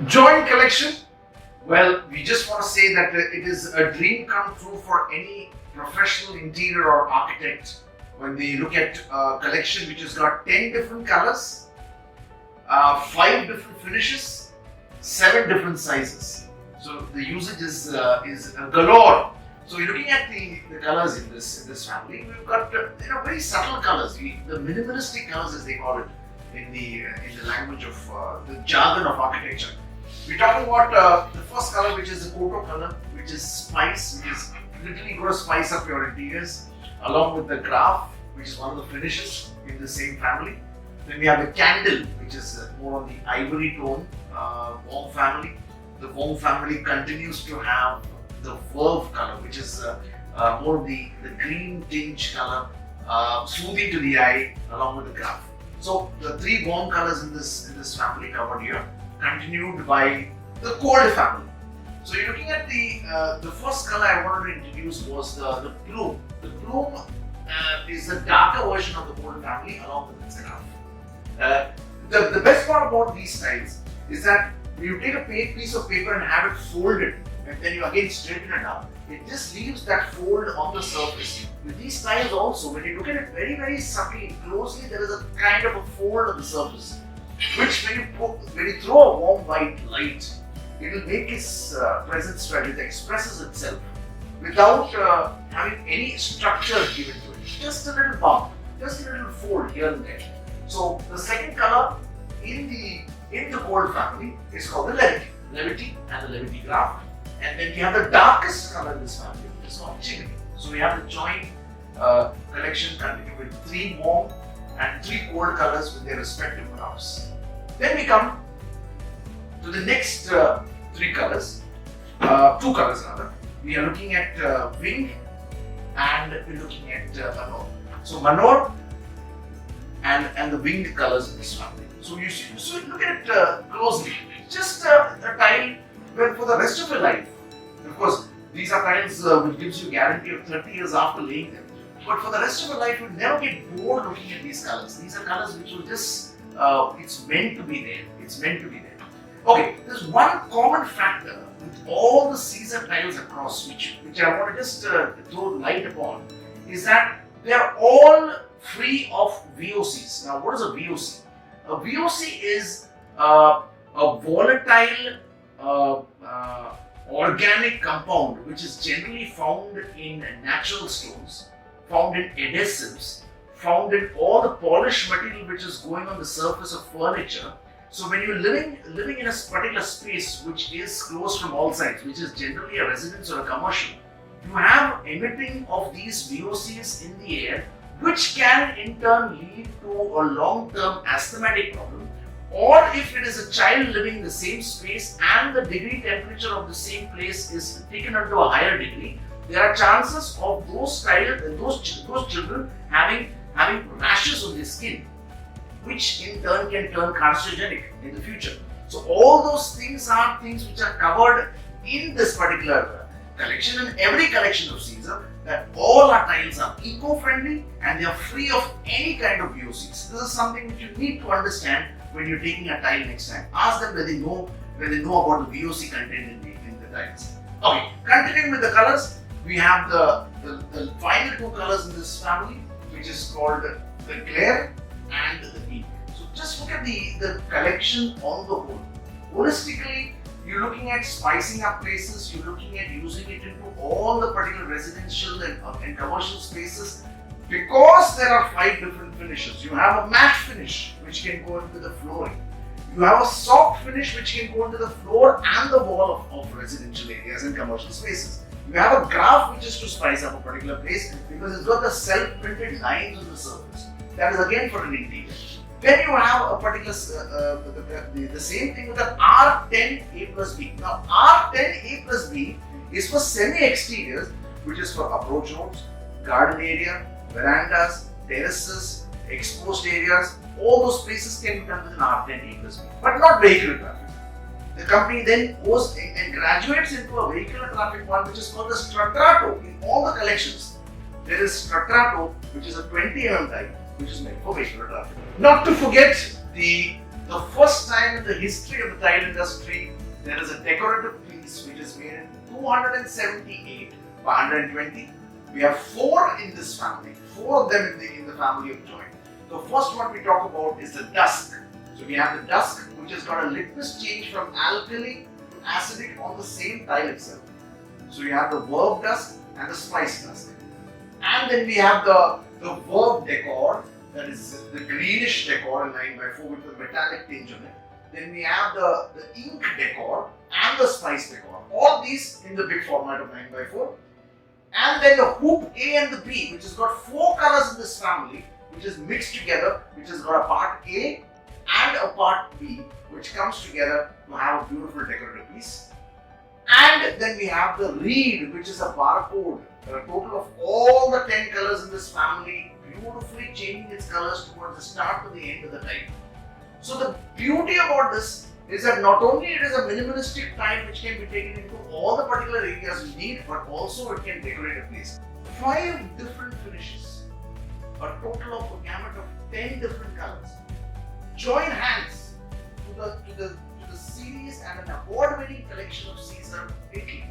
Joint collection. Well, we just want to say that it is a dream come true for any professional interior or architect when they look at a collection which has got 10 different colors, 5 different finishes, 7 different sizes. So the usage is galore. So you're looking at the colors in this family. We've got very subtle colors, the minimalistic colors as they call it in the language of the jargon of architecture. We're talking about the first color, which is the Koto color, which is spice, which is literally going to spice up your interiors, along with the graph, which is one of the finishes in the same family. Then we have the candle, which is more on the ivory tone, warm family. The warm family continues to have the verve color, which is more of the green tinge color, soothing to the eye, along with the graph. So the 3 warm colors in this family covered here, continued by the cold family. So you're looking at the first color I wanted to introduce was the plume. The plume is the darker version of the cold family along with its graph. The best part about these styles is that when you take a piece of paper and have it folded and then you again straighten it up, it just leaves that fold on the surface. With these styles also, when you look at it very, very subtly, closely, there is a kind of a fold on the surface, which when you throw a warm white light, it will make its presence felt. It expresses itself without having any structure given to it. Just a little bump, just a little fold here and there. So the second color in the cold family is called the levity and the levity graph. And then we have the darkest color in this family, which is called chicory. So we have the joint collection continuing with 3 warm and 3 cold colors with their respective graphs. Then we come to the next 3 colors, 2 colors rather. We are looking at wing and we're looking at manor. So manor and the winged colors in this family. So you look at it closely. Just a tile where for the rest of your life. Of course, these are tiles which gives you guarantee of 30 years after laying them. But for the rest of your life, you'll never get bored looking at these colors. These are colors which will just, it's meant to be there. It's meant to be there. Okay, there's one common factor with all the Caesar tiles across which I want to just throw light upon is that they are all free of VOCs. Now, what is a VOC? A VOC is a volatile organic compound which is generally found in natural stones, found in adhesives, found in all the polished material which is going on the surface of furniture. So when you're living in a particular space which is closed from all sides, which is generally a residence or a commercial, you have emitting of these VOCs in the air, which can in turn lead to a long-term asthmatic problem. Or if it is a child living in the same space and the degree temperature of the same place is taken unto a higher degree, there are chances of those children having rashes on their skin, which in turn can turn carcinogenic in the future. So all those things are things which are covered in this particular collection and every collection of Caesar, that all our tiles are eco-friendly and they are free of any kind of VOCs. This is something which you need to understand when you're taking a tile next time. Ask them whether they know about the VOC content in the tiles. Okay, continuing with the colors, we have the final 2 colors in this family, which is called the glare and the beam. So just look at the collection on the whole. Holistically, you're looking at spicing up places, you're looking at using it into all the particular residential and commercial spaces. Because there are 5 different finishes, you have a matte finish which can go into the flooring. You have a soft finish which can go into the floor and the wall of residential areas and commercial spaces. You have a graph which is to spice up a particular place because it's got the self-printed lines on the surface. That is again for an interior. Then you have a particular, the same thing with an R10A plus B. Now R10A plus B is for semi-exteriors, which is for approach roads, garden area, verandas, terraces, exposed areas. All those places can be done with an R10A plus B, but not vehicular traffic. The company then goes and graduates into a vehicular traffic one which is called the Stratrato. In all the collections, there is Stratrato, which is a 20 mm type, which is meant for vehicular traffic. Not to forget the first time understand the history of the tile industry, there is a decorative piece which is made in 278 by 120. We have 4 in this family, 4 of them in the family of joint. The first one we talk about is the dusk. So we have the dusk, which has got a litmus change from alkali to acidic on the same tile itself. So you have the verb dusk and the spice dusk. And then we have the verb decor, that is the greenish decor in 9x4 with the metallic tinge on it. Then we have the ink decor and the spice decor. All these in the big format of 9x4. And then the hoop A and the B, which has got 4 colors in this family, which is mixed together, which has got a part A and a part B, which comes together to have a beautiful decorative piece. And then we have the reed, which is a barcode. There are a total of all the 10 colors in this family, beautifully changing its colors towards the start to the end of the tile. So the beauty about this is that not only it is a minimalistic tile which can be taken into all the particular areas you need, but also it can decorate a place. 5 different finishes, a total of a gamut of 10 different colors. Join hands to the series and an award-winning collection of Caesar Italy.